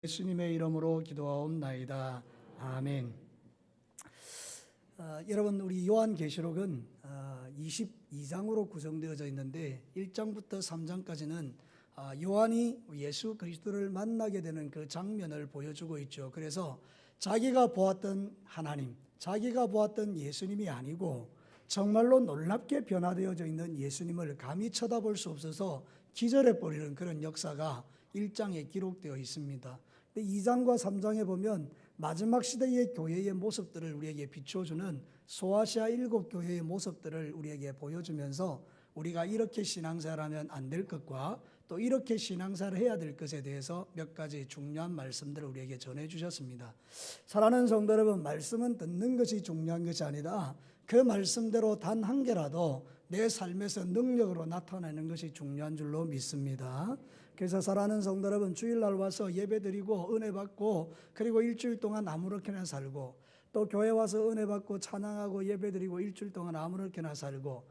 예수님의 이름으로 기도하옵나이다. 아멘. 여러분, 우리 요한계시록은 22장으로 구성되어져 있는데 1장부터 3장까지는 요한이 예수 그리스도를 만나게 되는 그 장면을 보여주고 있죠. 그래서 자기가 보았던 하나님, 자기가 보았던 예수님이 아니고 정말로 놀랍게 변화되어져 있는 예수님을 감히 쳐다볼 수 없어서 기절해버리는 그런 역사가 1장에 기록되어 있습니다. 2장과 3장에 보면 마지막 시대의 교회의 모습들을 우리에게 비춰주는 소아시아 7교회의 모습들을 우리에게 보여주면서 우리가 이렇게 신앙생활하면 안 될 것과 또 이렇게 신앙생활을 해야 될 것에 대해서 몇 가지 중요한 말씀들을 우리에게 전해주셨습니다. 사랑하는 성도 여러분, 말씀은 듣는 것이 중요한 것이 아니라 그 말씀대로 단 한 개라도 내 삶에서 능력으로 나타내는 것이 중요한 줄로 믿습니다. 그래서 사랑하는 성도 여러분, 주일날 와서 예배드리고 은혜 받고 그리고 일주일 동안 아무렇게나 살고 또 교회 와서 은혜 받고 찬양하고 예배드리고 일주일 동안 아무렇게나 살고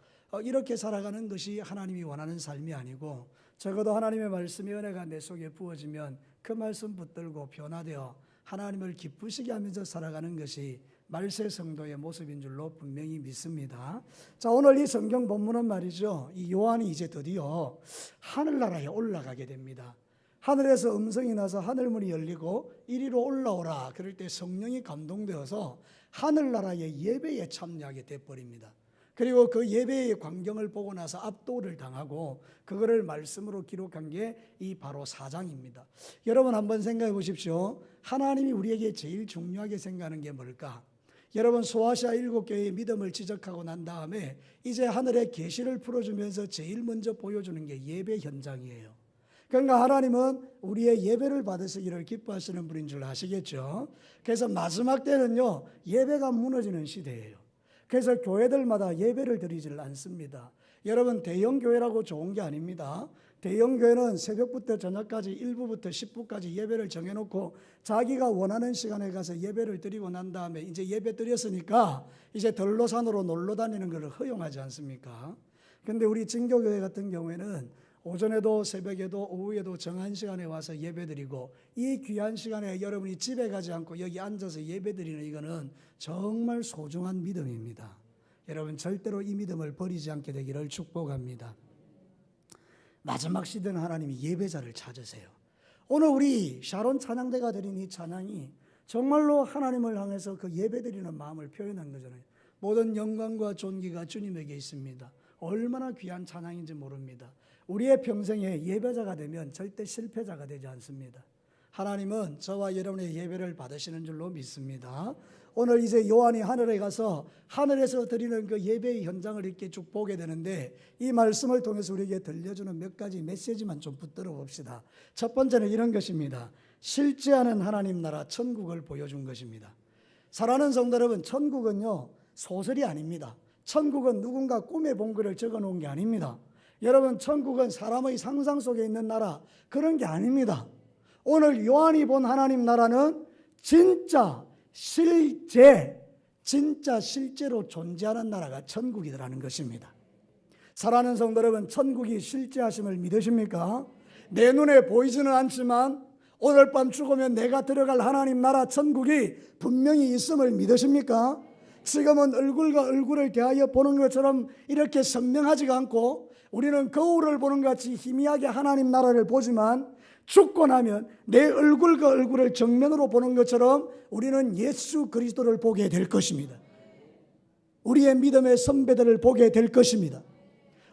이렇게 살아가는 것이 하나님이 원하는 삶이 아니고, 적어도 하나님의 말씀의 은혜가 내 속에 부어지면 그 말씀 붙들고 변화되어 하나님을 기쁘시게 하면서 살아가는 것이 말세 성도의 모습인 줄로 분명히 믿습니다. 자, 오늘 이 성경 본문은 말이죠, 이 요한이 이제 드디어 하늘나라에 올라가게 됩니다. 하늘에서 음성이 나서 하늘문이 열리고 이리로 올라오라 그럴 때 성령이 감동되어서 하늘나라의 예배에 참여하게 돼버립니다. 그리고 그 예배의 광경을 보고 나서 압도를 당하고 그거를 말씀으로 기록한 게 이 바로 4장입니다. 여러분 한번 생각해 보십시오. 하나님이 우리에게 제일 중요하게 생각하는 게 뭘까? 여러분, 소아시아 7교회의 믿음을 지적하고 난 다음에 이제 하늘의 계시를 풀어주면서 제일 먼저 보여주는 게 예배 현장이에요. 그러니까 하나님은 우리의 예배를 받으시기를 기뻐하시는 분인 줄 아시겠죠? 그래서 마지막 때는요, 예배가 무너지는 시대예요. 그래서 교회들마다 예배를 드리질 않습니다. 여러분, 대형교회라고 좋은 게 아닙니다. 대형교회는 새벽부터 저녁까지 1부부터 10부까지 예배를 정해놓고 자기가 원하는 시간에 가서 예배를 드리고 난 다음에 이제 예배 드렸으니까 이제 덜로산으로 놀러 다니는 것을 허용하지 않습니까? 그런데 우리 진교교회 같은 경우에는 오전에도 새벽에도 오후에도 정한 시간에 와서 예배드리고 이 귀한 시간에 여러분이 집에 가지 않고 여기 앉아서 예배드리는 이거는 정말 소중한 믿음입니다. 여러분, 절대로 이 믿음을 버리지 않게 되기를 축복합니다. 마지막 시대는 하나님이 예배자를 찾으세요. 오늘 우리 샤론 찬양대가 드린 이 찬양이 정말로 하나님을 향해서 그 예배드리는 마음을 표현한 거잖아요. 모든 영광과 존귀가 주님에게 있습니다. 얼마나 귀한 찬양인지 모릅니다. 우리의 평생에 예배자가 되면 절대 실패자가 되지 않습니다. 하나님은 저와 여러분의 예배를 받으시는 줄로 믿습니다. 오늘 이제 요한이 하늘에 가서 하늘에서 드리는 그 예배의 현장을 이렇게 쭉 보게 되는데 이 말씀을 통해서 우리에게 들려주는 몇 가지 메시지만 좀 붙들어 봅시다. 첫 번째는 이런 것입니다. 실제하는 하나님 나라 천국을 보여준 것입니다. 사랑하는 성도 여러분, 천국은요 소설이 아닙니다. 천국은 누군가 꿈에 본 것을 적어 놓은 게 아닙니다. 여러분, 천국은 사람의 상상 속에 있는 나라, 그런 게 아닙니다. 오늘 요한이 본 하나님 나라는 진짜 실제로 존재하는 나라가 천국이라는 것입니다. 사랑하는 성도 여러분, 천국이 실제하심을 믿으십니까? 내 눈에 보이지는 않지만 오늘 밤 죽으면 내가 들어갈 하나님 나라 천국이 분명히 있음을 믿으십니까? 지금은 얼굴과 얼굴을 대하여 보는 것처럼 이렇게 선명하지가 않고 우리는 거울을 보는 것 같이 희미하게 하나님 나라를 보지만 죽고 나면 내 얼굴과 얼굴을 정면으로 보는 것처럼 우리는 예수 그리스도를 보게 될 것입니다. 우리의 믿음의 선배들을 보게 될 것입니다.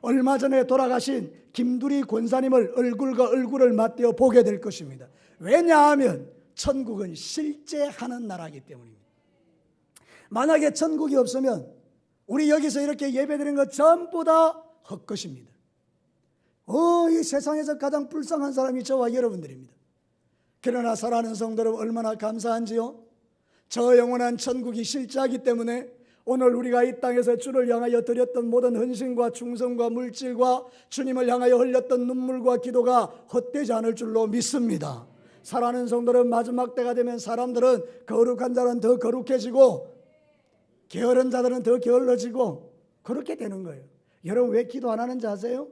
얼마 전에 돌아가신 김두리 권사님을 얼굴과 얼굴을 맞대어 보게 될 것입니다. 왜냐하면 천국은 실제하는 나라이기 때문입니다. 만약에 천국이 없으면 우리 여기서 이렇게 예배드리는 것 전부 다 헛것입니다. 이 세상에서 가장 불쌍한 사람이 저와 여러분들입니다. 그러나 사랑하는 성도 여러분, 얼마나 감사한지요? 저 영원한 천국이 실제하기 때문에 오늘 우리가 이 땅에서 주를 향하여 드렸던 모든 헌신과 충성과 물질과 주님을 향하여 흘렸던 눈물과 기도가 헛되지 않을 줄로 믿습니다. 사랑하는 성도 여러분, 마지막 때가 되면 사람들은 거룩한 자는 더 거룩해지고 게으른 자들은 더 게을러지고 그렇게 되는 거예요. 여러분, 왜 기도 안 하는지 아세요?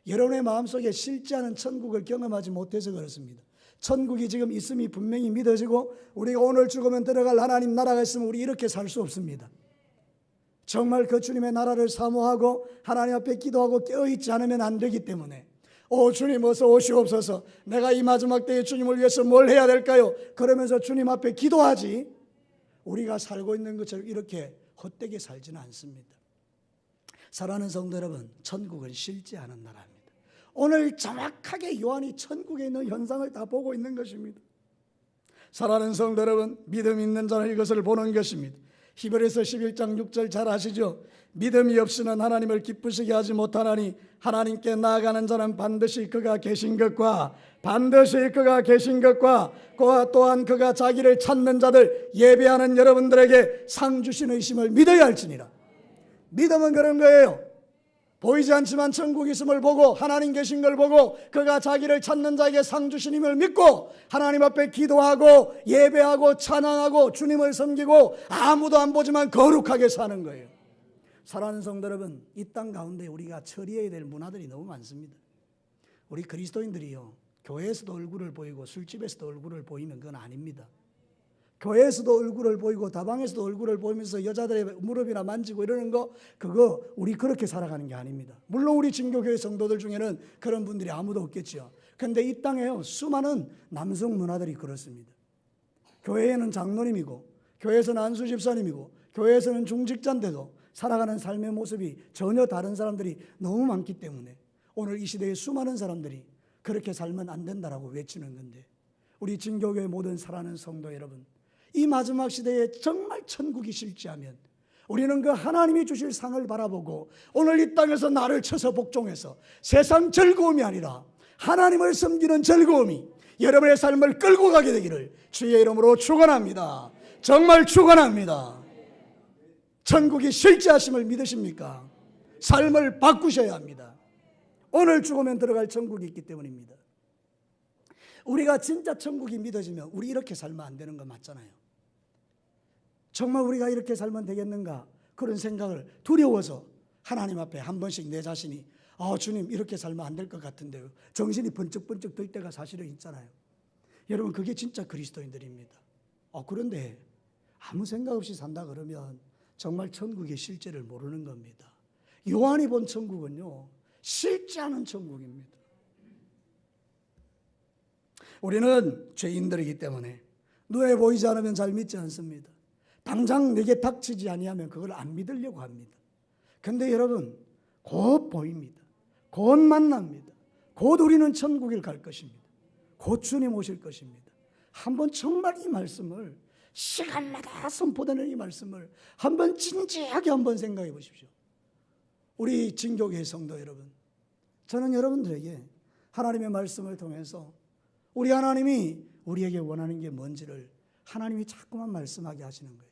여러분의 마음속에 실제하는 천국을 경험하지 못해서 그렇습니다. 천국이 지금 있음이 분명히 믿어지고 우리가 오늘 죽으면 들어갈 하나님 나라가 있으면 우리 이렇게 살 수 없습니다. 정말 그 주님의 나라를 사모하고 하나님 앞에 기도하고 깨어있지 않으면 안 되기 때문에 주님 어서 오시옵소서, 내가 이 마지막 때에 주님을 위해서 뭘 해야 될까요? 그러면서 주님 앞에 기도하지 우리가 살고 있는 것처럼 이렇게 헛되게 살지는 않습니다. 사랑하는 성도 여러분, 천국은 실제 않은 나라입니다. 오늘 정확하게 요한이 천국에 있는 현상을 다 보고 있는 것입니다. 사랑하는 성도 여러분, 믿음 있는 자는 이것을 보는 것입니다. 히브리서 11장 6절 잘 아시죠? 믿음이 없이는 하나님을 기쁘시게 하지 못하나니 하나님께 나아가는 자는 반드시 그가 계신 것과 또한 그가 자기를 찾는 자들 예배하는 여러분들에게 상 주시는 이심을 믿어야 할지니라. 믿음은 그런 거예요. 보이지 않지만 천국이 있음을 보고 하나님 계신 걸 보고 그가 자기를 찾는 자에게 상 주시님을 믿고 하나님 앞에 기도하고 예배하고 찬양하고 주님을 섬기고 아무도 안 보지만 거룩하게 사는 거예요. 사랑하는 성도 여러분, 이 땅 가운데 우리가 처리해야 될 문화들이 너무 많습니다. 우리 그리스도인들이요, 교회에서도 얼굴을 보이고 술집에서도 얼굴을 보이면 그건 아닙니다. 교회에서도 얼굴을 보이고 다방에서도 얼굴을 보이면서 여자들의 무릎이나 만지고 이러는 거, 그거 우리 그렇게 살아가는 게 아닙니다. 물론 우리 진교교회 성도들 중에는 그런 분들이 아무도 없겠죠. 그런데 이 땅에요, 수많은 남성 문화들이 그렇습니다. 교회에는 장로님이고 교회에서는 안수 집사님이고 교회에서는 중직자인데도 살아가는 삶의 모습이 전혀 다른 사람들이 너무 많기 때문에 오늘 이 시대에 수많은 사람들이 그렇게 살면 안 된다라고 외치는 건데, 우리 진교교회 모든 사랑하는 성도 여러분, 이 마지막 시대에 정말 천국이 실지하면 우리는 그 하나님이 주실 상을 바라보고 오늘 이 땅에서 나를 쳐서 복종해서 세상 즐거움이 아니라 하나님을 섬기는 즐거움이 여러분의 삶을 끌고 가게 되기를 주의 이름으로 축원합니다. 정말 축원합니다. 천국이 실제하심을 믿으십니까? 삶을 바꾸셔야 합니다. 오늘 죽으면 들어갈 천국이 있기 때문입니다. 우리가 진짜 천국이 믿어지면 우리 이렇게 살면 안 되는 거 맞잖아요. 정말 우리가 이렇게 살면 되겠는가? 그런 생각을 두려워서 하나님 앞에 한 번씩 내 자신이 주님 이렇게 살면 안 될 것 같은데요, 정신이 번쩍번쩍 들 때가 사실은 있잖아요. 여러분, 그게 진짜 그리스도인들입니다. 그런데 아무 생각 없이 산다 그러면 정말 천국의 실제를 모르는 겁니다. 요한이 본 천국은요, 실제 않은 천국입니다. 우리는 죄인들이기 때문에 눈에 보이지 않으면 잘 믿지 않습니다. 당장 내게 닥치지 아니하면 그걸 안 믿으려고 합니다. 그런데 여러분, 곧 보입니다. 곧 만납니다. 곧 우리는 천국에 갈 것입니다. 곧 주님 오실 것입니다. 한번 정말 이 말씀을 시간마다 선포되는 이 말씀을 한번 진지하게 한번 생각해 보십시오. 우리 진교교회 성도 여러분, 저는 여러분들에게 하나님의 말씀을 통해서 우리 하나님이 우리에게 원하는 게 뭔지를 하나님이 자꾸만 말씀하게 하시는 거예요.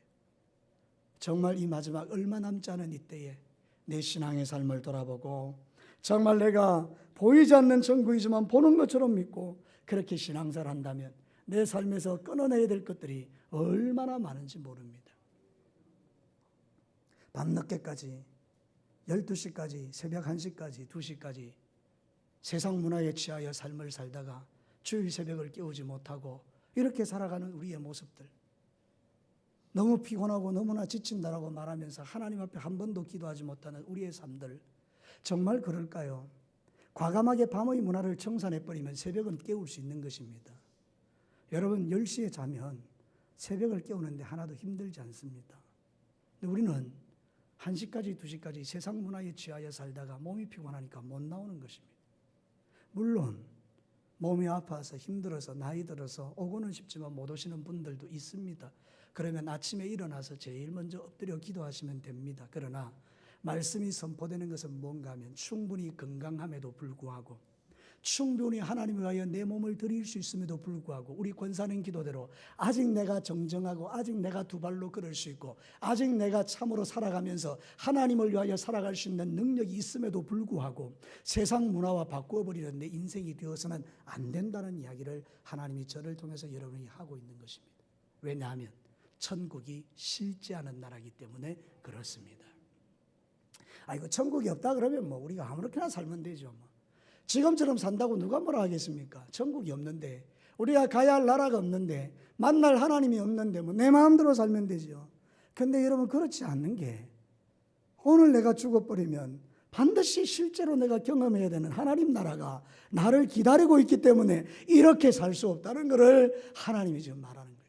정말 이 마지막 얼마 남지 않은 이때에 내 신앙의 삶을 돌아보고 정말 내가 보이지 않는 천국이지만 보는 것처럼 믿고 그렇게 신앙생활을 한다면 내 삶에서 끊어내야 될 것들이 얼마나 많은지 모릅니다. 밤늦게까지 12시까지 새벽 1시까지 2시까지 세상 문화에 취하여 삶을 살다가 주일 새벽을 깨우지 못하고 이렇게 살아가는 우리의 모습들, 너무 피곤하고 너무나 지친다라고 말하면서 하나님 앞에 한 번도 기도하지 못하는 우리의 삶들, 정말 그럴까요? 과감하게 밤의 문화를 청산해버리면 새벽은 깨울 수 있는 것입니다. 여러분, 10시에 자면 새벽을 깨우는데 하나도 힘들지 않습니다. 근데 우리는 1시까지 2시까지 세상 문화에 취하여 살다가 몸이 피곤하니까 못 나오는 것입니다. 물론 몸이 아파서 힘들어서 나이 들어서 오고는 싶지만 못 오시는 분들도 있습니다. 그러면 아침에 일어나서 제일 먼저 엎드려 기도하시면 됩니다. 그러나 말씀이 선포되는 것은 뭔가 하면 충분히 건강함에도 불구하고, 충분히 하나님을 위하여 내 몸을 드릴 수 있음에도 불구하고 우리 권사님 기도대로 아직 내가 정정하고 아직 내가 두 발로 걸을 수 있고 아직 내가 참으로 살아가면서 하나님을 위하여 살아갈 수 있는 능력이 있음에도 불구하고 세상 문화와 바꾸어버리는 내 인생이 되어서는 안 된다는 이야기를 하나님이 저를 통해서 여러분이 하고 있는 것입니다. 왜냐하면 천국이 실제하는 나라이기 때문에 그렇습니다. 이거 천국이 없다 그러면 우리가 아무렇게나 살면 되죠. 지금처럼 산다고 누가 뭐라 하겠습니까? 천국이 없는데 우리가 가야 할 나라가 없는데, 만날 하나님이 없는데 뭐 내 마음대로 살면 되죠. 근데 여러분, 그렇지 않는 게, 오늘 내가 죽어버리면 반드시 실제로 내가 경험해야 되는 하나님 나라가 나를 기다리고 있기 때문에 이렇게 살 수 없다는 것을 하나님이 지금 말하는 거예요.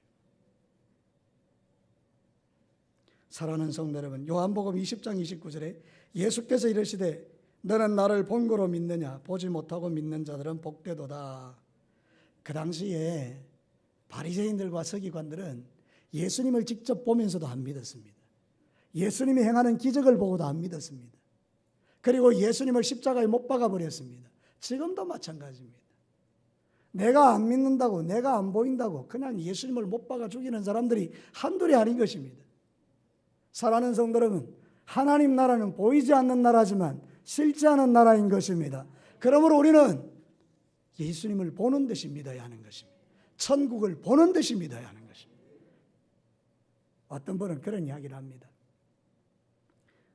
사랑하는 성도 여러분, 요한복음 20장 29절에 예수께서 이르시되 너는 나를 본 거로 믿느냐? 보지 못하고 믿는 자들은 복되도다. 그 당시에 바리새인들과 서기관들은 예수님을 직접 보면서도 안 믿었습니다. 예수님이 행하는 기적을 보고도 안 믿었습니다. 그리고 예수님을 십자가에 못 박아버렸습니다. 지금도 마찬가지입니다. 내가 안 믿는다고, 내가 안 보인다고 그냥 예수님을 못 박아 죽이는 사람들이 한둘이 아닌 것입니다. 사랑하는 성도 여러분, 하나님 나라는 보이지 않는 나라지만 실제 않은 나라인 것입니다. 그러므로 우리는 예수님을 보는 듯이 믿어야 하는 것입니다. 천국을 보는 듯이 믿어야 하는 것입니다. 어떤 분은 그런 이야기를 합니다.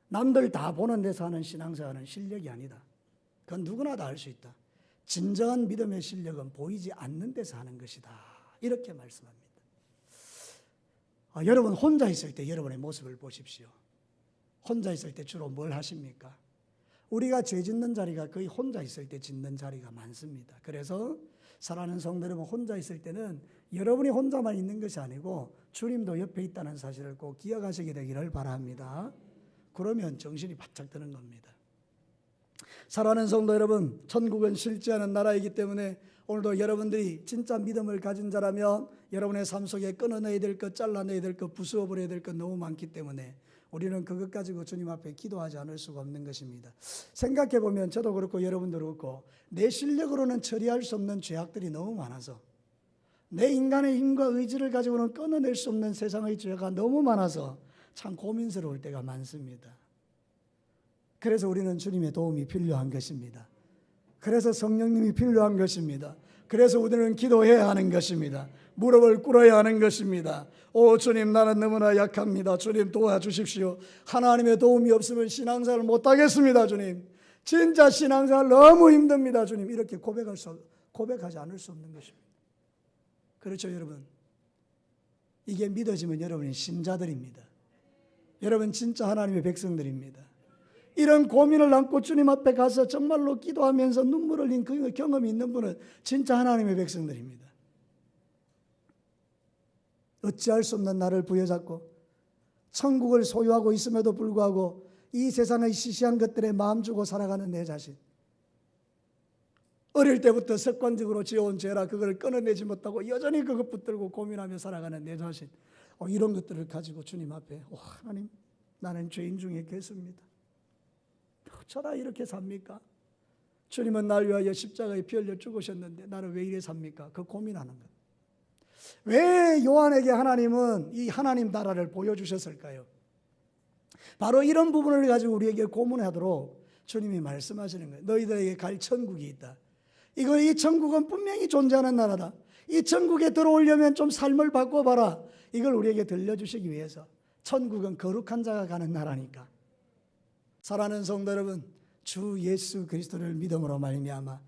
남들 다 보는 데서 하는 신앙생활은 실력이 아니다. 그건 누구나 다 할 수 있다. 진정한 믿음의 실력은 보이지 않는 데서 하는 것이다. 이렇게 말씀합니다. 여러분 혼자 있을 때 여러분의 모습을 보십시오. 혼자 있을 때 주로 뭘 하십니까? 우리가 죄 짓는 자리가 거의 혼자 있을 때 짓는 자리가 많습니다. 그래서 사랑하는 성도 여러분, 혼자 있을 때는 여러분이 혼자만 있는 것이 아니고 주님도 옆에 있다는 사실을 꼭 기억하시게 되기를 바랍니다. 그러면 정신이 바짝 드는 겁니다. 사랑하는 성도 여러분, 천국은 실제 않은 나라이기 때문에 오늘도 여러분들이 진짜 믿음을 가진 자라면 여러분의 삶 속에 끊어내야 될 것, 잘라내야 될 것, 부수어버려야 될 것 너무 많기 때문에 우리는 그것 가지고 주님 앞에 기도하지 않을 수가 없는 것입니다. 생각해 보면 저도 그렇고 여러분도 그렇고 내 실력으로는 처리할 수 없는 죄악들이 너무 많아서, 내 인간의 힘과 의지를 가지고는 끊어낼 수 없는 세상의 죄가 너무 많아서 참 고민스러울 때가 많습니다. 그래서 우리는 주님의 도움이 필요한 것입니다. 그래서 성령님이 필요한 것입니다. 그래서 우리는 기도해야 하는 것입니다. 무릎을 꿇어야 하는 것입니다. 오 주님, 나는 너무나 약합니다. 주님 도와주십시오. 하나님의 도움이 없으면 신앙생활을 못하겠습니다. 주님, 진짜 신앙생활 너무 힘듭니다. 주님, 이렇게 고백하지 않을 수 없는 것입니다. 그렇죠 여러분? 이게 믿어지면 여러분이 신자들입니다. 여러분 진짜 하나님의 백성들입니다. 이런 고민을 안고 주님 앞에 가서 정말로 기도하면서 눈물 흘린 그 경험이 있는 분은 진짜 하나님의 백성들입니다. 어찌할 수 없는 나를 부여잡고 천국을 소유하고 있음에도 불구하고 이 세상의 시시한 것들에 마음 주고 살아가는 내 자신, 어릴 때부터 습관적으로 지어온 죄라 그걸 끊어내지 못하고 여전히 그것 붙들고 고민하며 살아가는 내 자신, 이런 것들을 가지고 주님 앞에 하나님, 나는 죄인 중에 개수입니다. 어쩌다 이렇게 삽니까? 주님은 날 위하여 십자가에 피 흘려 죽으셨는데 나는 왜 이래 삽니까? 그 고민하는 것. 왜 요한에게 하나님은 이 하나님 나라를 보여주셨을까요? 바로 이런 부분을 가지고 우리에게 고문하도록 주님이 말씀하시는 거예요. 너희들에게 갈 천국이 있다. 이 천국은 분명히 존재하는 나라다. 이 천국에 들어오려면 좀 삶을 바꿔봐라. 이걸 우리에게 들려주시기 위해서. 천국은 거룩한 자가 가는 나라니까. 사랑하는 성도 여러분, 주 예수 그리스도를 믿음으로 말미암아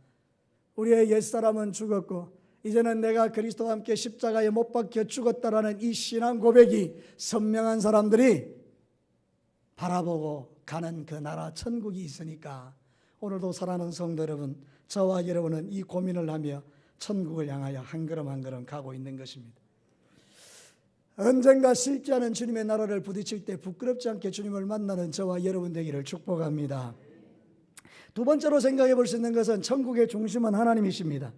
우리의 옛사람은 죽었고 이제는 내가 그리스도와 함께 십자가에 못 박혀 죽었다라는 이 신앙 고백이 선명한 사람들이 바라보고 가는 그 나라 천국이 있으니까 오늘도 사랑하는 성도 여러분, 저와 여러분은 이 고민을 하며 천국을 향하여 한 걸음 한 걸음 가고 있는 것입니다. 언젠가 실제하는 주님의 나라를 부딪힐 때 부끄럽지 않게 주님을 만나는 저와 여러분 되기를 축복합니다. 두 번째로 생각해 볼 수 있는 것은 천국의 중심은 하나님이십니다.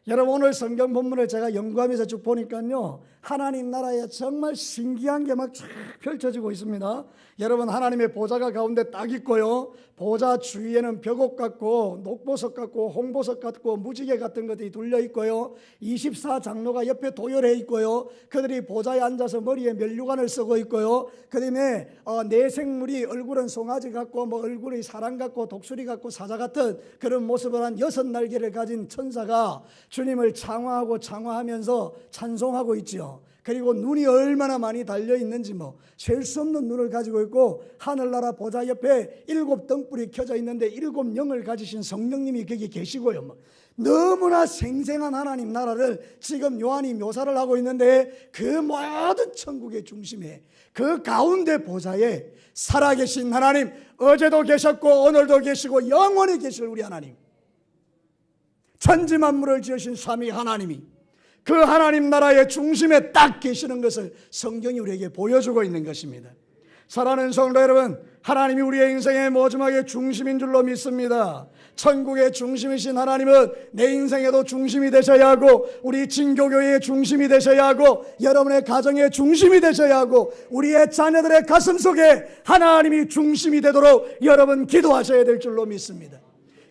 여러분 오늘 성경 본문을 제가 연구하면서 쭉 보니까요, 하나님 나라에 정말 신기한 게 막 쫙 펼쳐지고 있습니다. 여러분 하나님의 보좌가 가운데 딱 있고요, 보좌 주위에는 벽옥 같고 녹보석 같고 홍보석 같고 무지개 같은 것들이 둘려 있고요, 24장로가 옆에 도열해 있고요, 그들이 보좌에 앉아서 머리에 면류관을 쓰고 있고요, 그 다음에 네 생물이 얼굴은 송아지 같고 얼굴이 사람 같고 독수리 같고 사자 같은 그런 모습을 한 6 날개를 가진 천사가 주님을 창화하면서 찬송하고 있지요. 그리고 눈이 얼마나 많이 달려 있는지 셀 수 없는 눈을 가지고 있고, 하늘나라 보좌 옆에 7 등불이 켜져 있는데 7 영을 가지신 성령님이 거기 계시고요. 너무나 생생한 하나님 나라를 지금 요한이 묘사를 하고 있는데, 그 모든 천국의 중심에, 그 가운데 보좌에 살아계신 하나님, 어제도 계셨고 오늘도 계시고 영원히 계실 우리 하나님, 천지 만물을 지으신 삼위 하나님이 그 하나님 나라의 중심에 딱 계시는 것을 성경이 우리에게 보여주고 있는 것입니다. 사랑하는 성도 여러분, 하나님이 우리의 인생의 마지막의 중심인 줄로 믿습니다. 천국의 중심이신 하나님은 내 인생에도 중심이 되셔야 하고, 우리 진교교회의 중심이 되셔야 하고, 여러분의 가정의 중심이 되셔야 하고, 우리의 자녀들의 가슴 속에 하나님이 중심이 되도록 여러분 기도하셔야 될 줄로 믿습니다.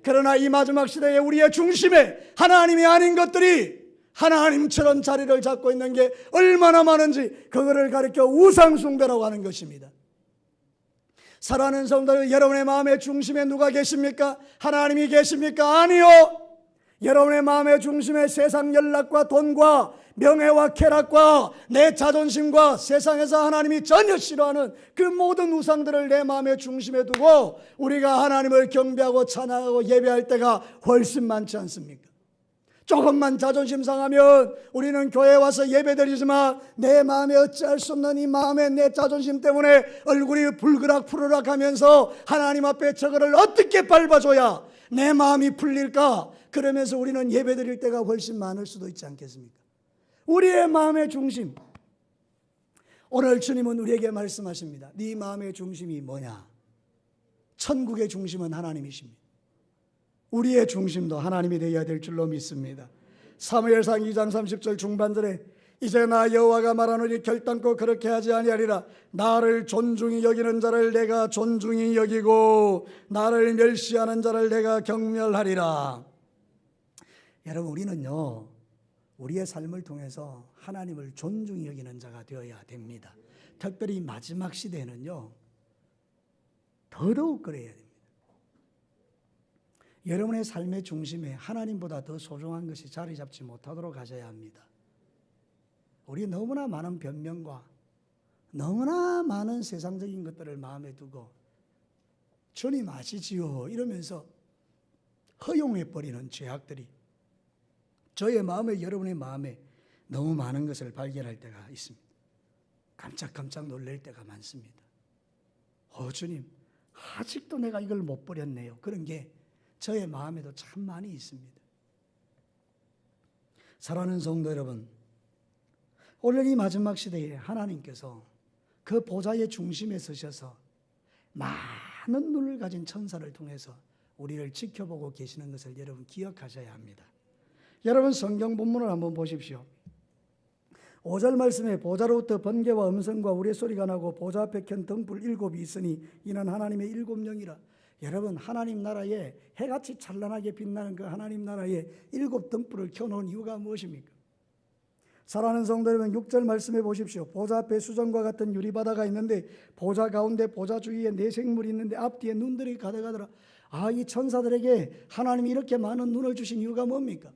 그러나 이 마지막 시대에 우리의 중심에 하나님이 아닌 것들이 하나님처럼 자리를 잡고 있는 게 얼마나 많은지, 그거를 가리켜 우상숭배라고 하는 것입니다. 사랑하는 성도들, 여러분의 마음의 중심에 누가 계십니까? 하나님이 계십니까? 아니요. 여러분의 마음의 중심에 세상 연락과 돈과 명예와 쾌락과 내 자존심과 세상에서 하나님이 전혀 싫어하는 그 모든 우상들을 내 마음의 중심에 두고 우리가 하나님을 경배하고 찬양하고 예배할 때가 훨씬 많지 않습니까? 조금만 자존심 상하면 우리는 교회에 와서 예배드리지만, 내 마음에 어찌할 수 없는 이 마음에 내 자존심 때문에 얼굴이 불그락 푸르락 하면서 하나님 앞에 저거를 어떻게 밟아줘야 내 마음이 풀릴까? 그러면서 우리는 예배드릴 때가 훨씬 많을 수도 있지 않겠습니까? 우리의 마음의 중심, 오늘 주님은 우리에게 말씀하십니다. 네 마음의 중심이 뭐냐? 천국의 중심은 하나님이십니다. 우리의 중심도 하나님이 되어야 될 줄로 믿습니다. 사무엘상 2장 30절 중반절에 이제 나 여호와가 말하노니 결단코 그렇게 하지 아니하리라. 나를 존중히 여기는 자를 내가 존중히 여기고 나를 멸시하는 자를 내가 경멸하리라. 여러분, 우리는요, 우리의 삶을 통해서 하나님을 존중히 여기는 자가 되어야 됩니다. 특별히 마지막 시대에는요, 더더욱 그래야 됩니다. 여러분의 삶의 중심에 하나님보다 더 소중한 것이 자리 잡지 못하도록 하셔야 합니다. 우리 너무나 많은 변명과 너무나 많은 세상적인 것들을 마음에 두고 주님 아시지요 이러면서 허용해버리는 죄악들이 저의 마음에, 여러분의 마음에 너무 많은 것을 발견할 때가 있습니다. 깜짝깜짝 놀랄 때가 많습니다. 주님, 아직도 내가 이걸 못 버렸네요. 그런 게 저의 마음에도 참 많이 있습니다. 사랑하는 성도 여러분, 오늘 이 마지막 시대에 하나님께서 그 보좌의 중심에 서셔서 많은 눈을 가진 천사를 통해서 우리를 지켜보고 계시는 것을 여러분 기억하셔야 합니다. 여러분, 성경 본문을 한번 보십시오. 5절 말씀에 보좌로부터 번개와 음성과 우레소리가 나고 보좌 앞에 켠 등불 7이 있으니 이는 하나님의 7영이라. 여러분, 하나님 나라에 해같이 찬란하게 빛나는 그 하나님 나라에 7 등불을 켜놓은 이유가 무엇입니까? 사랑하는 성도 여러분, 6절 말씀해 보십시오. 보좌 앞에 수정과 같은 유리바다가 있는데 보좌 가운데 보좌 주위에 4 생물이 있는데 앞뒤에 눈들이 가득하더라. 이 천사들에게 하나님이 이렇게 많은 눈을 주신 이유가 뭡니까?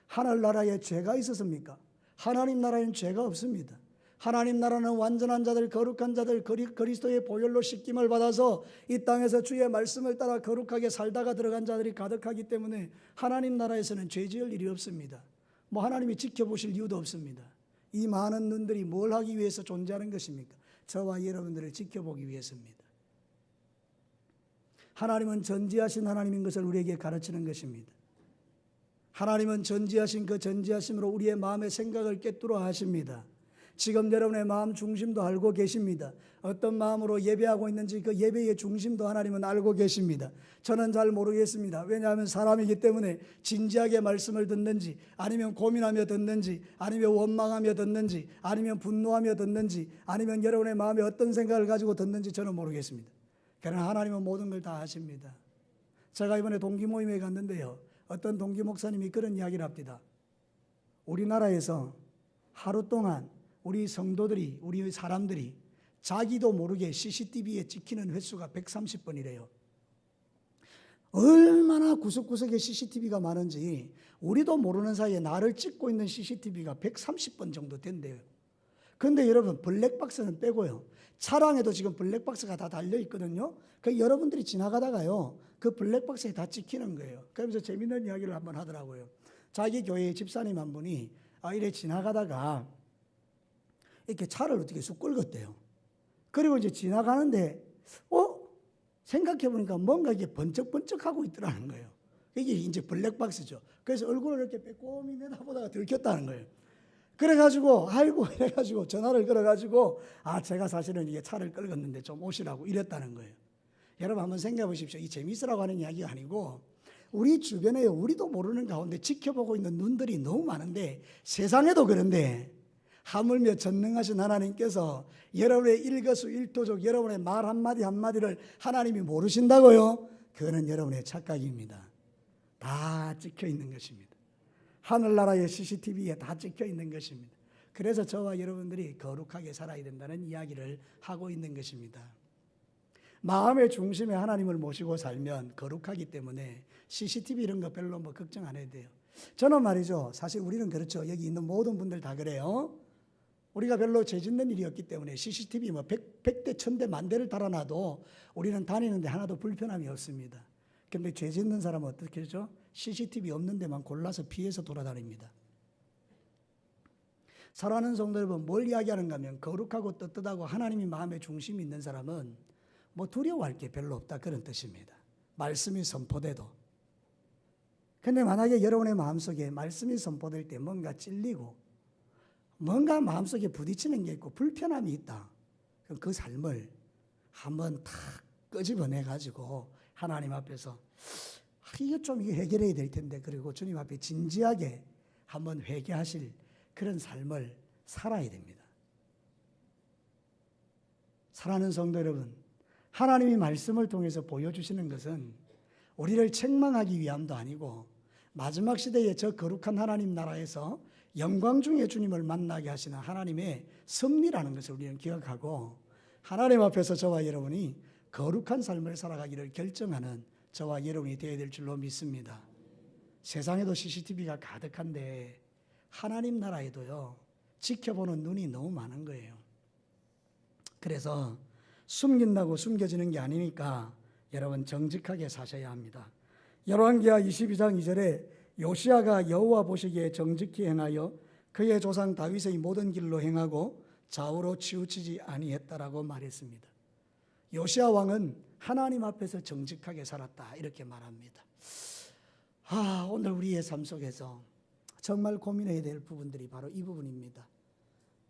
하늘나라에 죄가 있었습니까? 하나님 나라에는 죄가 없습니다. 하나님 나라는 완전한 자들, 거룩한 자들, 그리스도의 보혈로 씻김을 받아서 이 땅에서 주의 말씀을 따라 거룩하게 살다가 들어간 자들이 가득하기 때문에 하나님 나라에서는 죄 지을 일이 없습니다. 하나님이 지켜보실 이유도 없습니다. 이 많은 눈들이 뭘 하기 위해서 존재하는 것입니까? 저와 여러분들을 지켜보기 위해서입니다. 하나님은 전지하신 하나님인 것을 우리에게 가르치는 것입니다. 하나님은 전지하신 그 전지하심으로 우리의 마음의 생각을 꿰뚫어 하십니다. 지금 여러분의 마음 중심도 알고 계십니다. 어떤 마음으로 예배하고 있는지 그 예배의 중심도 하나님은 알고 계십니다. 저는 잘 모르겠습니다. 왜냐하면 사람이기 때문에 진지하게 말씀을 듣는지, 아니면 고민하며 듣는지, 아니면 원망하며 듣는지, 아니면 분노하며 듣는지, 아니면 여러분의 마음에 어떤 생각을 가지고 듣는지 저는 모르겠습니다. 그러나 하나님은 모든 걸 다 아십니다. 제가 이번에 동기 모임에 갔는데요, 어떤 동기 목사님이 그런 이야기를 합니다. 우리나라에서 하루 동안 우리 성도들이, 우리 사람들이 자기도 모르게 CCTV에 찍히는 횟수가 130번이래요. 얼마나 구석구석에 CCTV가 많은지 우리도 모르는 사이에 나를 찍고 있는 CCTV가 130번 정도 된대요. 그런데 여러분 블랙박스는 빼고요. 차량에도 지금 블랙박스가 다 달려 있거든요. 그 여러분들이 지나가다가요. 그 블랙박스에 다 찍히는 거예요. 그러면서 재밌는 이야기를 한번 하더라고요. 자기 교회 집사님 한 분이 이래 지나가다가 이렇게 차를 어떻게 쑥 끌었대요. 그리고 이제 지나가는데 생각해보니까 뭔가 이게 번쩍번쩍하고 있더라는 거예요. 이게 이제 블랙박스죠. 그래서 얼굴을 이렇게 빼꼼히 내다보다가 들켰다는 거예요. 그래가지고 아이고 이래가지고 전화를 걸어가지고 제가 사실은 이게 차를 끌었는데 좀 오시라고 이랬다는 거예요. 여러분 한번 생각해 보십시오. 이 재미있으라고 하는 이야기가 아니고 우리 주변에 우리도 모르는 가운데 지켜보고 있는 눈들이 너무 많은데 세상에도 그런데 하물며 전능하신 하나님께서 여러분의 일거수일투족 여러분의 말 한마디 한마디를 하나님이 모르신다고요? 그거는 여러분의 착각입니다. 다 찍혀 있는 것입니다. 하늘나라의 CCTV에 다 찍혀 있는 것입니다. 그래서 저와 여러분들이 거룩하게 살아야 된다는 이야기를 하고 있는 것입니다. 마음의 중심에 하나님을 모시고 살면 거룩하기 때문에 CCTV 이런 거 별로 걱정 안 해도 돼요. 저는 말이죠. 사실 우리는 그렇죠. 여기 있는 모든 분들 다 그래요. 우리가 별로 죄 짓는 일이 없기 때문에 CCTV 100대, 1000대, 만대를 달아놔도 우리는 다니는데 하나도 불편함이 없습니다. 그런데 죄 짓는 사람은 어떻게 하죠? CCTV 없는 데만 골라서 피해서 돌아다닙니다. 사랑하는 성도 여러분, 뭘 이야기하는가 하면 거룩하고 떳떳하고 하나님이 마음의 중심이 있는 사람은 두려워할 게 별로 없다 그런 뜻입니다. 말씀이 선포돼도. 근데 만약에 여러분의 마음속에 말씀이 선포될 때 뭔가 찔리고 뭔가 마음속에 부딪히는 게 있고 불편함이 있다. 그럼 그 삶을 한번 탁 끄집어내가지고 하나님 앞에서 이거 해결해야 될 텐데 그리고 주님 앞에 진지하게 한번 회개하실 그런 삶을 살아야 됩니다. 사랑하는 성도 여러분, 하나님이 말씀을 통해서 보여주시는 것은 우리를 책망하기 위함도 아니고 마지막 시대에 저 거룩한 하나님 나라에서 영광 중에 주님을 만나게 하시는 하나님의 섭리라는 것을 우리는 기억하고 하나님 앞에서 저와 여러분이 거룩한 삶을 살아가기를 결정하는 저와 여러분이 되어야 될 줄로 믿습니다. 세상에도 CCTV가 가득한데 하나님 나라에도요 지켜보는 눈이 너무 많은 거예요. 그래서 숨긴다고 숨겨지는 게 아니니까 여러분 정직하게 사셔야 합니다. 열왕기하 22장 2절에 요시야가 여호와 보시기에 정직히 행하여 그의 조상 다윗의 모든 길로 행하고 좌우로 치우치지 아니했다라고 말했습니다. 요시야 왕은 하나님 앞에서 정직하게 살았다 이렇게 말합니다. 오늘 우리의 삶 속에서 정말 고민해야 될 부분들이 바로 이 부분입니다.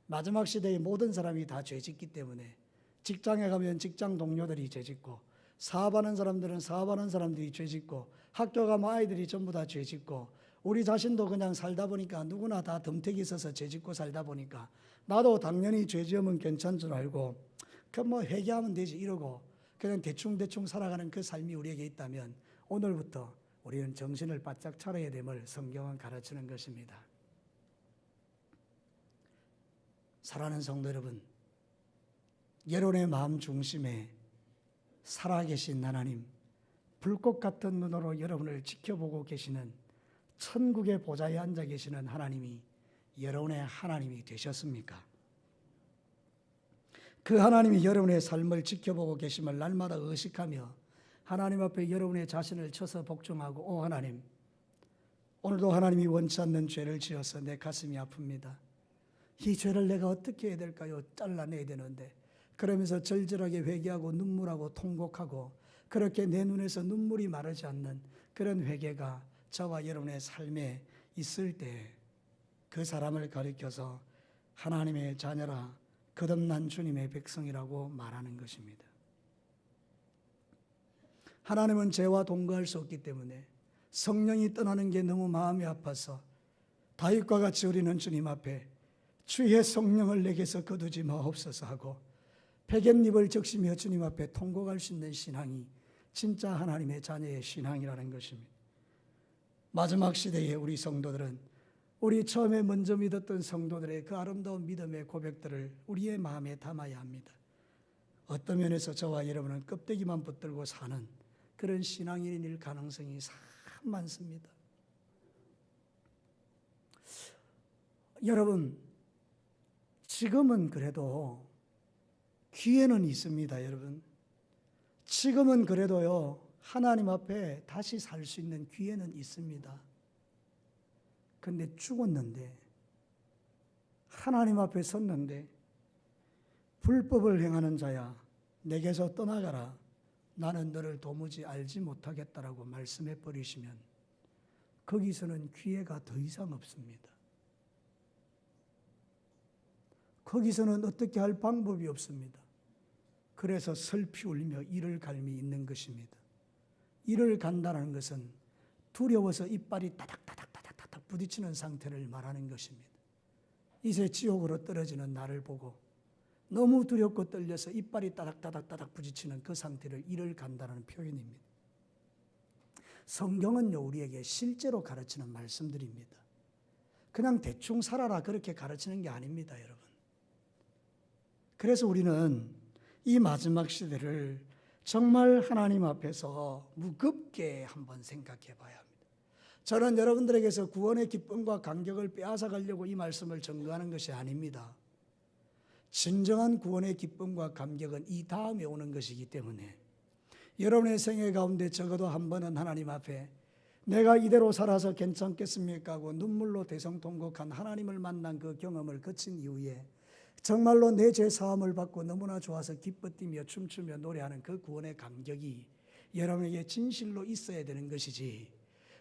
마지막 시대의 모든 사람이 다 죄짓기 때문에 직장에 가면 직장 동료들이 죄짓고 사업하는 사람들은 사업하는 사람들이 죄짓고 학교 가면 아이들이 전부 다 죄짓고 우리 자신도 그냥 살다 보니까 누구나 다 덤택이 있어서 죄짓고 살다 보니까 나도 당연히 죄 지으면 괜찮은 줄 알고 회개하면 되지 이러고 그냥 대충 살아가는 그 삶이 우리에게 있다면 오늘부터 우리는 정신을 바짝 차려야 됨을 성경은 가르치는 것입니다. 사랑하는 성도 여러분, 여러분의 마음 중심에 살아계신 하나님, 불꽃 같은 눈으로 여러분을 지켜보고 계시는 천국의 보좌에 앉아 계시는 하나님이 여러분의 하나님이 되셨습니까? 그 하나님이 여러분의 삶을 지켜보고 계심을 날마다 의식하며 하나님 앞에 여러분의 자신을 쳐서 복종하고 하나님, 오늘도 하나님이 원치 않는 죄를 지어서 내 가슴이 아픕니다. 이 죄를 내가 어떻게 해야 될까요? 잘라내야 되는데 그러면서 절절하게 회개하고 눈물하고 통곡하고 그렇게 내 눈에서 눈물이 마르지 않는 그런 회개가 저와 여러분의 삶에 있을 때 그 사람을 가리켜서 하나님의 자녀라 거듭난 주님의 백성이라고 말하는 것입니다. 하나님은 죄와 동거할 수 없기 때문에 성령이 떠나는 게 너무 마음이 아파서 다윗과 같이 우리는 주님 앞에 주의 성령을 내게서 거두지 마옵소서 하고 베갯잎을 적시며 주님 앞에 통곡할 수 있는 신앙이 진짜 하나님의 자녀의 신앙이라는 것입니다. 마지막 시대에 우리 성도들은 우리 처음에 먼저 믿었던 성도들의 그 아름다운 믿음의 고백들을 우리의 마음에 담아야 합니다. 어떤 면에서 저와 여러분은 껍데기만 붙들고 사는 그런 신앙인일 가능성이 참 많습니다. 여러분, 지금은 그래도 기회는 있습니다. 여러분, 지금은 그래도요, 하나님 앞에 다시 살 수 있는 기회는 있습니다. 근데 죽었는데, 하나님 앞에 섰는데, 불법을 행하는 자야, 내게서 떠나가라. 나는 너를 도무지 알지 못하겠다라고 말씀해 버리시면 거기서는 기회가 더 이상 없습니다. 거기서는 어떻게 할 방법이 없습니다. 그래서 슬피 울며 이를 갈미 있는 것입니다. 이를 간다는 것은 두려워서 이빨이 따닥따닥따닥따닥 부딪히는 상태를 말하는 것입니다. 이제 지옥으로 떨어지는 나를 보고 너무 두렵고 떨려서 이빨이 따닥따닥따닥 부딪히는 그 상태를 이를 간다는 표현입니다. 성경은요, 우리에게 실제로 가르치는 말씀들입니다. 그냥 대충 살아라 그렇게 가르치는 게 아닙니다, 여러분. 그래서 우리는 이 마지막 시대를 정말 하나님 앞에서 무겁게 한번 생각해 봐야 합니다. 저는 여러분들에게서 구원의 기쁨과 감격을 빼앗아 가려고 이 말씀을 전거하는 것이 아닙니다. 진정한 구원의 기쁨과 감격은 이 다음에 오는 것이기 때문에 여러분의 생애 가운데 적어도 한 번은 하나님 앞에 내가 이대로 살아서 괜찮겠습니까 하고 눈물로 대성통곡한 하나님을 만난 그 경험을 거친 이후에 정말로 내 죄 사함을 받고 너무나 좋아서 기뻐 뛰며 춤추며 노래하는 그 구원의 감격이 여러분에게 진실로 있어야 되는 것이지,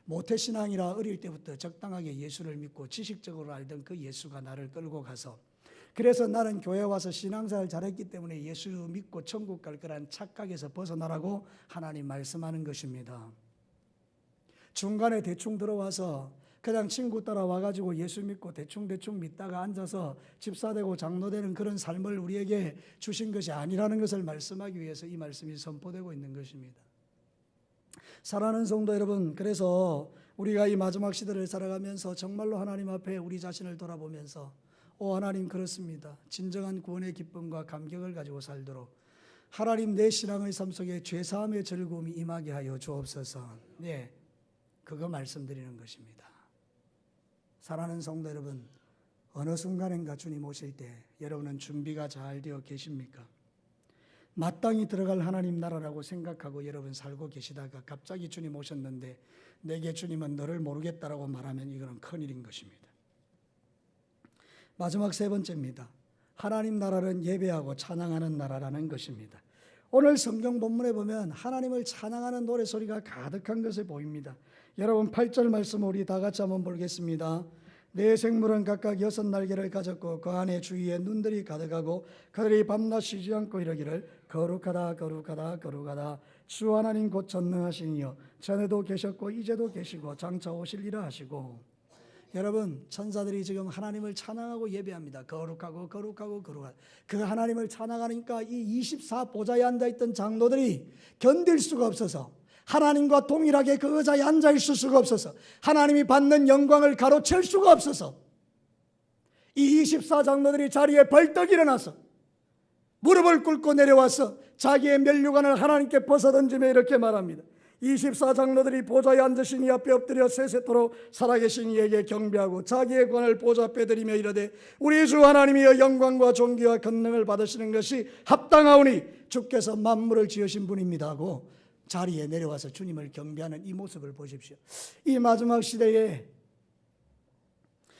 모태신앙이라 어릴 때부터 적당하게 예수를 믿고 지식적으로 알던 그 예수가 나를 끌고 가서 그래서 나는 교회 와서 신앙생활 잘했기 때문에 예수 믿고 천국 갈 거란 착각에서 벗어나라고 하나님 말씀하는 것입니다. 중간에 대충 들어와서 그냥 친구 따라 와가지고 예수 믿고 대충 믿다가 앉아서 집사되고 장로되는 그런 삶을 우리에게 주신 것이 아니라는 것을 말씀하기 위해서 이 말씀이 선포되고 있는 것입니다. 사랑하는 성도 여러분, 그래서 우리가 이 마지막 시대를 살아가면서 정말로 하나님 앞에 우리 자신을 돌아보면서 하나님, 그렇습니다. 진정한 구원의 기쁨과 감격을 가지고 살도록 하나님, 내 신앙의 삶 속에 죄사함의 즐거움이 임하게 하여 주옵소서. 네, 그거 말씀드리는 것입니다. 사랑하는 성도 여러분, 어느 순간인가 주님 오실 때 여러분은 준비가 잘 되어 계십니까? 마땅히 들어갈 하나님 나라라고 생각하고 여러분 살고 계시다가 갑자기 주님 오셨는데 내게 주님은 너를 모르겠다라고 말하면 이거는 큰일인 것입니다. 마지막 세 번째입니다. 하나님 나라는 예배하고 찬양하는 나라라는 것입니다. 오늘 성경 본문에 보면 하나님을 찬양하는 노래소리가 가득한 것을 보입니다. 여러분 8절 말씀 우리 다 같이 한번 보겠습니다. 네 생물은 각각 6날개를 가졌고 그 안에 주위에 눈들이 가득하고 그들이 밤낮 쉬지 않고 이러기를 거룩하다 거룩하다 거룩하다 주 하나님 곧 전능하시니요 전에도 계셨고 이제도 계시고 장차 오실리라 하시고. 여러분, 천사들이 지금 하나님을 찬양하고 예배합니다. 거룩하고 거룩하고 거룩하다. 그 하나님을 찬양하니까 이 24보좌에 앉아있던 장로들이 견딜 수가 없어서 하나님과 동일하게 그 의자에 앉아있을 수가 없어서 하나님이 받는 영광을 가로챌 수가 없어서 이 24장로들이 자리에 벌떡 일어나서 무릎을 꿇고 내려와서 자기의 면류관을 하나님께 벗어던지며 이렇게 말합니다. 24장로들이 보좌에 앉으신 이 앞에 엎드려 세세토록 살아계신 이에게 경배하고 자기의 권을 보좌 앞에 드리며 이르되 우리 주 하나님이여 영광과 존귀와 권능을 받으시는 것이 합당하오니 주께서 만물을 지으신 분입니다 하고 자리에 내려와서 주님을 경배하는 이 모습을 보십시오. 이 마지막 시대에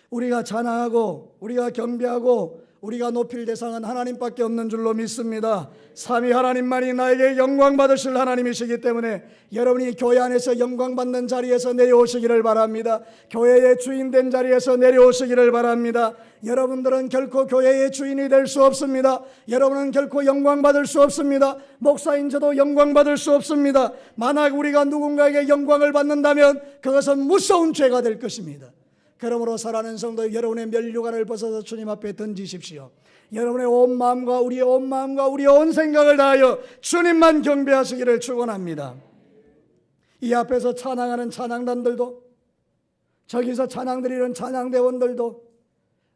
우리가 찬양하고 우리가 경배하고 우리가 높일 대상은 하나님밖에 없는 줄로 믿습니다. 삼위 하나님만이 나에게 영광 받으실 하나님이시기 때문에 여러분이 교회 안에서 영광 받는 자리에서 내려오시기를 바랍니다. 교회의 주인 된 자리에서 내려오시기를 바랍니다. 여러분들은 결코 교회의 주인이 될 수 없습니다. 여러분은 결코 영광 받을 수 없습니다. 목사인 저도 영광 받을 수 없습니다. 만약 우리가 누군가에게 영광을 받는다면 그것은 무서운 죄가 될 것입니다. 그러므로 사랑하는 성도 여러분의 면류관을 벗어서 주님 앞에 던지십시오. 여러분의 온 마음과 우리의 온 마음과 우리의 온 생각을 다하여 주님만 경배하시기를 축원합니다. 이 앞에서 찬양하는 찬양단들도 저기서 찬양드리는 찬양대원들도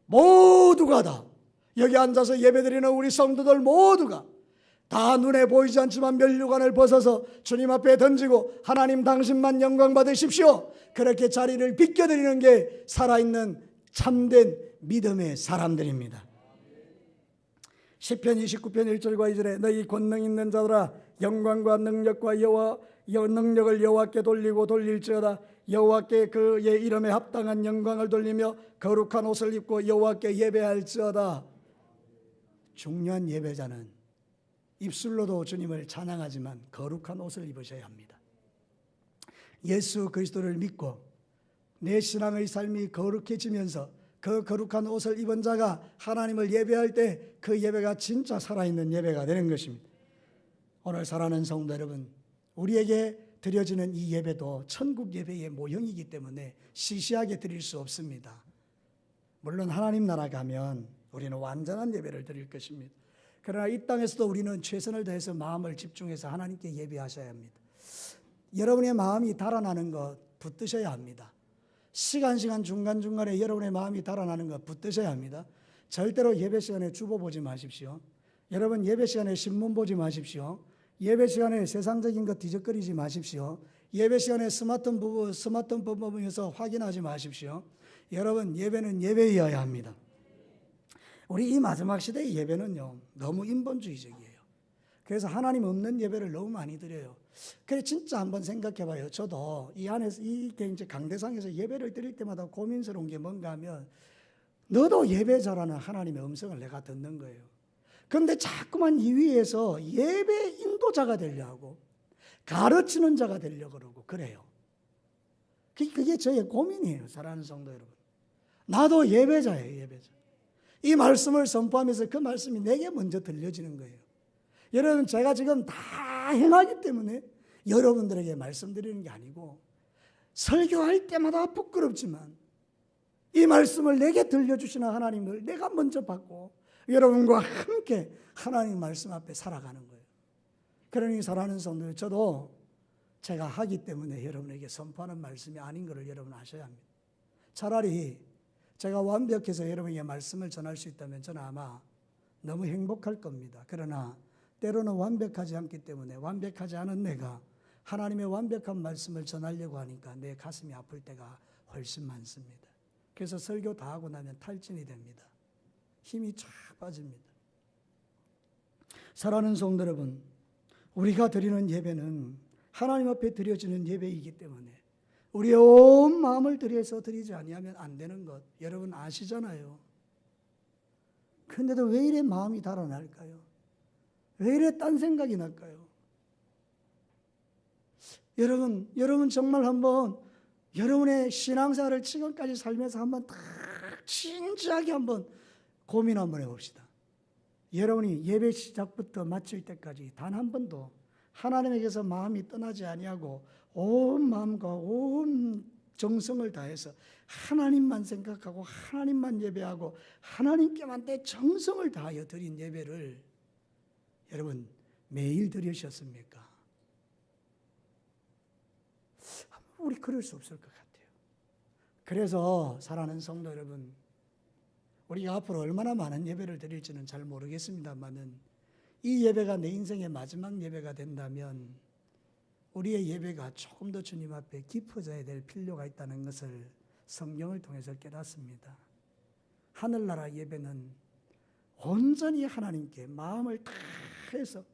모두가 다 여기 앉아서 예배드리는 우리 성도들 모두가 다 눈에 보이지 않지만 면류관을 벗어서 주님 앞에 던지고 하나님 당신만 영광 받으십시오. 그렇게 자리를 비껴드리는 게 살아있는 참된 믿음의 사람들입니다. 시편 29편 1절과 2절에 너희 권능 있는 자들아 영광과 능력과 능력을 여호와께 돌리고 돌릴지어다. 여호와께 그의 이름에 합당한 영광을 돌리며 거룩한 옷을 입고 여호와께 예배할지어다. 중요한 예배자는 입술로도 주님을 찬양하지만 거룩한 옷을 입으셔야 합니다. 예수 그리스도를 믿고 내 신앙의 삶이 거룩해지면서 그 거룩한 옷을 입은 자가 하나님을 예배할 때 그 예배가 진짜 살아있는 예배가 되는 것입니다. 오늘 사랑하는 성도 여러분, 우리에게 드려지는 이 예배도 천국 예배의 모형이기 때문에 시시하게 드릴 수 없습니다. 물론 하나님 나라 가면 우리는 완전한 예배를 드릴 것입니다. 그러나 이 땅에서도 우리는 최선을 다해서 마음을 집중해서 하나님께 예배하셔야 합니다. 여러분의 마음이 달아나는 것 붙드셔야 합니다. 시간 중간중간에 여러분의 마음이 달아나는 것 붙드셔야 합니다. 절대로 예배 시간에 주보 보지 마십시오. 여러분 예배 시간에 신문 보지 마십시오. 예배 시간에 세상적인 것 뒤적거리지 마십시오. 예배 시간에 스마트폰 보면서 확인하지 마십시오. 여러분 예배는 예배여야 합니다. 우리 이 마지막 시대의 예배는요 너무 인본주의적이에요. 그래서 하나님 없는 예배를 너무 많이 드려요. 그래 진짜 한번 생각해 봐요. 저도 이 안에서 이게 이제 강대상에서 예배를 드릴 때마다 고민스러운 게 뭔가 하면 너도 예배자라는 하나님의 음성을 내가 듣는 거예요. 그런데 자꾸만 이 위에서 예배 인도자가 되려고 가르치는 자가 되려고 그러고 그래요. 그게 저의 고민이에요. 사랑하는 성도 여러분, 나도 예배자예요. 예배자. 이 말씀을 선포하면서 그 말씀이 내게 먼저 들려지는 거예요. 여러분 제가 지금 다 행하기 때문에 여러분들에게 말씀드리는 게 아니고 설교할 때마다 부끄럽지만 이 말씀을 내게 들려주시는 하나님을 내가 먼저 받고 여러분과 함께 하나님 말씀 앞에 살아가는 거예요. 그러니 사랑하는 성도들, 저도 제가 하기 때문에 여러분에게 선포하는 말씀이 아닌 것을 여러분 아셔야 합니다. 차라리 제가 완벽해서 여러분에게 말씀을 전할 수 있다면 저는 아마 너무 행복할 겁니다. 그러나 때로는 완벽하지 않기 때문에 완벽하지 않은 내가 하나님의 완벽한 말씀을 전하려고 하니까 내 가슴이 아플 때가 훨씬 많습니다. 그래서 설교 다 하고 나면 탈진이 됩니다. 힘이 쫙 빠집니다. 사랑하는 성도 여러분, 우리가 드리는 예배는 하나님 앞에 드려지는 예배이기 때문에 우리의 온 마음을 들여서 드리지 아니하면 안 되는 것 여러분 아시잖아요. 그런데도 왜 이래 마음이 달아날까요? 왜 이래 딴 생각이 날까요? 여러분 정말 한번 여러분의 신앙생활을 지금까지 살면서 한번 딱 진지하게 한번 고민 한번 해봅시다. 여러분이 예배 시작부터 마칠 때까지 단 한 번도 하나님에게서 마음이 떠나지 아니하고 온 마음과 온 정성을 다해서 하나님만 생각하고 하나님만 예배하고 하나님께만 내 정성을 다하여 드린 예배를 여러분 매일 드리셨습니까? 우리 그럴 수 없을 것 같아요. 그래서 사랑하는 성도 여러분, 우리가 앞으로 얼마나 많은 예배를 드릴지는 잘 모르겠습니다만은 이 예배가 내 인생의 마지막 예배가 된다면 우리의 예배가 조금 더 주님 앞에 깊어져야 될 필요가 있다는 것을 성경을 통해서 깨닫습니다. 하늘나라 예배는 온전히 하나님께 마음을 다 해서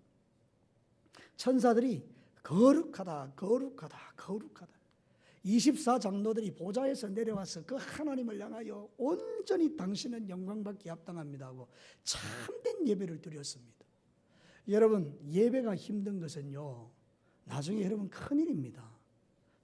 천사들이 거룩하다 거룩하다 거룩하다 24장로들이 보좌에서 내려와서 그 하나님을 향하여 온전히 당신은 영광받기 합당합니다 하고 참된 예배를 드렸습니다. 여러분 예배가 힘든 것은요 나중에 여러분 큰일입니다.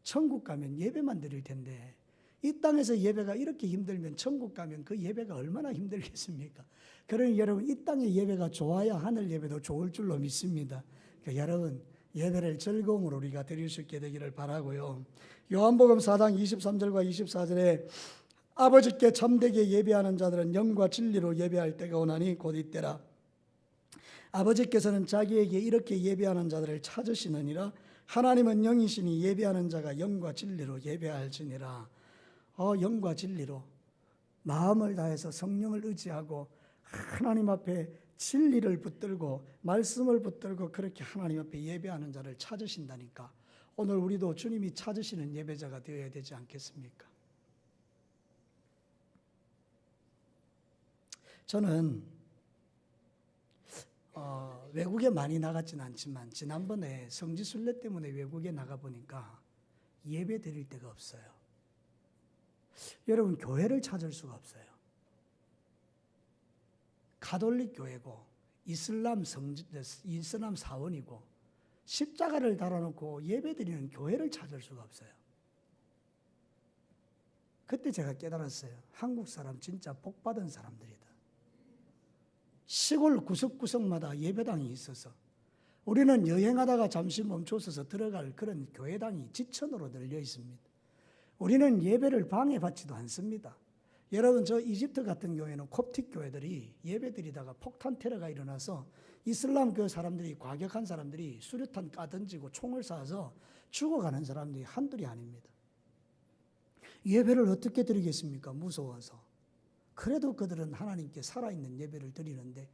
천국 가면 예배만 드릴 텐데 이 땅에서 예배가 이렇게 힘들면 천국 가면 그 예배가 얼마나 힘들겠습니까? 그러니 여러분 이 땅의 예배가 좋아야 하늘 예배도 좋을 줄로 믿습니다. 그러니까 여러분 예배를 즐거움으로 우리가 드릴 수 있게 되기를 바라고요. 요한복음 4장 23절과 24절에 아버지께 참되게 예배하는 자들은 영과 진리로 예배할 때가 오나니 곧 이때라. 아버지께서는 자기에게 이렇게 예배하는 자들을 찾으시느니라. 하나님은 영이시니 예배하는 자가 영과 진리로 예배할지니라. 영과 진리로 마음을 다해서 성령을 의지하고 하나님 앞에 진리를 붙들고 말씀을 붙들고 그렇게 하나님 앞에 예배하는 자를 찾으신다니까 오늘 우리도 주님이 찾으시는 예배자가 되어야 되지 않겠습니까? 저는 외국에 많이 나갔지는 않지만 지난번에 성지순례 때문에 외국에 나가보니까 예배 드릴 데가 없어요. 여러분 교회를 찾을 수가 없어요. 가톨릭 교회고 이슬람 사원이고 십자가를 달아놓고 예배드리는 교회를 찾을 수가 없어요. 그때 제가 깨달았어요. 한국 사람 진짜 복받은 사람들이다. 시골 구석구석마다 예배당이 있어서 우리는 여행하다가 잠시 멈춰서서 들어갈 그런 교회당이 지천으로 널려 있습니다. 우리는 예배를 방해받지도 않습니다. 여러분 저 이집트 같은 경우에는 콥틱 교회들이 예배드리다가 폭탄 테러가 일어나서 이슬람 교회 사람들이 과격한 사람들이 수류탄 까던지고 총을 쏴서 죽어가는 사람들이 한둘이 아닙니다. 예배를 어떻게 드리겠습니까? 무서워서. 그래도 그들은 하나님께 살아있는 예배를 드리는데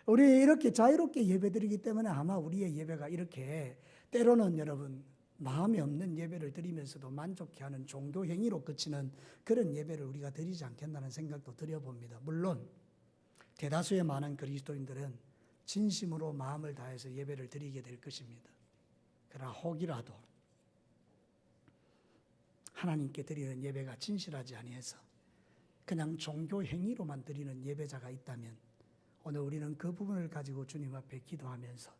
우리 이렇게 자유롭게 예배드리기 때문에 아마 우리의 예배가 이렇게 때로는 여러분 마음이 없는 예배를 드리면서도 만족해하는 종교 행위로 그치는 그런 예배를 우리가 드리지 않겠다는 생각도 드려봅니다. 물론 대다수의 많은 그리스도인들은 진심으로 마음을 다해서 예배를 드리게 될 것입니다. 그러나 혹이라도 하나님께 드리는 예배가 진실하지 아니해서 그냥 종교 행위로만 드리는 예배자가 있다면 오늘 우리는 그 부분을 가지고 주님 앞에 기도하면서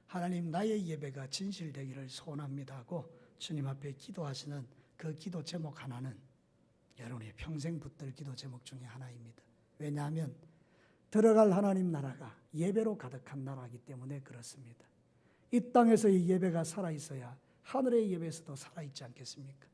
하나님 나의 예배가 진실되기를 소원합니다 하고 주님 앞에 기도하시는 그 기도 제목 하나는 여러분의 평생 붙들 기도 제목 중에 하나입니다. 왜냐하면 들어갈 하나님 나라가 예배로 가득한 나라이기 때문에 그렇습니다. 이 땅에서의 예배가 살아있어야 하늘의 예배에서도 살아있지 않겠습니까?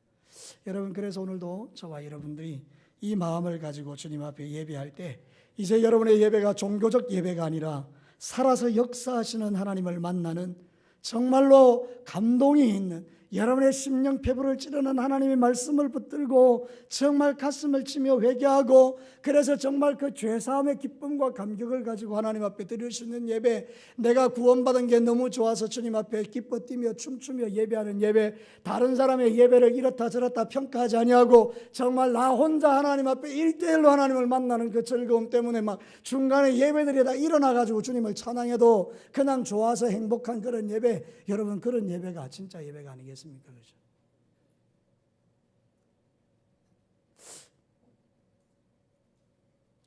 여러분 그래서 오늘도 저와 여러분들이 이 마음을 가지고 주님 앞에 예배할 때 이제 여러분의 예배가 종교적 예배가 아니라 살아서 역사하시는 하나님을 만나는 정말로 감동이 있는 여러분의 심령 패부를 찌르는 하나님의 말씀을 붙들고 정말 가슴을 치며 회개하고 그래서 정말 그 죄사함의 기쁨과 감격을 가지고 하나님 앞에 드릴 수 있는 예배, 내가 구원받은 게 너무 좋아서 주님 앞에 기뻐 뛰며 춤추며 예배하는 예배, 다른 사람의 예배를 이렇다 저렇다 평가하지 아니하고 정말 나 혼자 하나님 앞에 1:1로 하나님을 만나는 그 즐거움 때문에 막 중간에 예배들이 다 일어나가지고 주님을 찬양해도 그냥 좋아서 행복한 그런 예배, 여러분 그런 예배가 진짜 예배가 아니겠습니까? 그렇죠?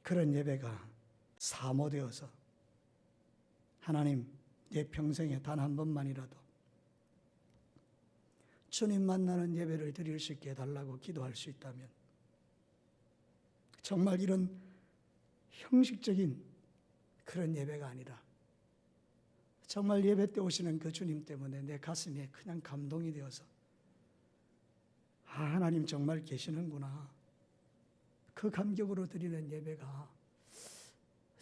그런 예배가 사모되어서 하나님 내 평생에 단 한 번만이라도 주님 만나는 예배를 드릴 수 있게 해달라고 기도할 수 있다면 정말 이런 형식적인 그런 예배가 아니라 정말 예배 때 오시는 그 주님 때문에 내 가슴에 그냥 감동이 되어서 하나님 정말 계시는구나. 그 감격으로 드리는 예배가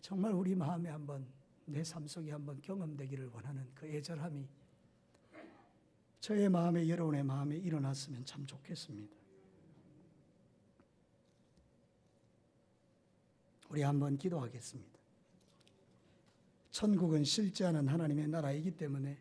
정말 우리 마음에 한번 내 삶 속에 한번 경험되기를 원하는 그 애절함이 저의 마음에 여러분의 마음에 일어났으면 참 좋겠습니다. 우리 한번 기도하겠습니다. 천국은 실제하는 하나님의 나라이기 때문에